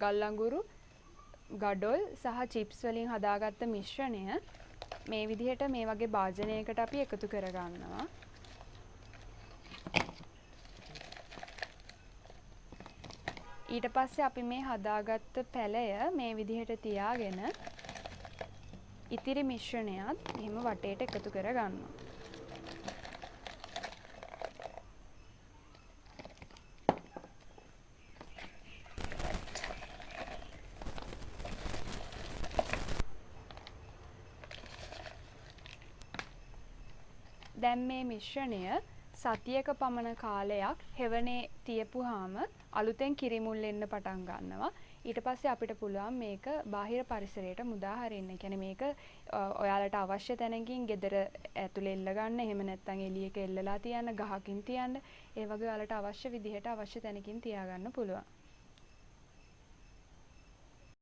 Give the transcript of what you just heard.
ගල් අඟුරු, ගඩොල් සහ චිප්ස් වලින් හදාගත්ත මිශ්‍රණය මේ විදිහට මේ වගේ භාජනයකට අපි එකතු කරගන්නවා. ඊට පස්සේ අපි මේ හදාගත්ත පැලය මේ විදිහට තියාගෙන ඉතිරි මිශ්‍රණයත් එහෙම වටේට එකතු කරගන්නවා. දැන් මේ මිශ්‍රණය සතියක පමණ කාලයක් හෙවනේ තියපුවාම අලුතෙන් කිරිමුල් එන්න පටන් ගන්නවා. ඊට පස්සේ අපිට පුළුවන් මේක බාහිර පරිසරයට මුදා හරින්න. ඒ කියන්නේ මේක ඔයාලට අවශ්‍ය තැනකින් ගෙදර ඇතුලේ එල්ල ගන්න, එහෙම නැත්නම් එළියක එල්ලලා තියන්න, ගහකින් තියන්න, ඒ වගේ ඔයාලට අවශ්‍ය විදිහට අවශ්‍ය තැනකින් තියාගන්න පුළුවන්.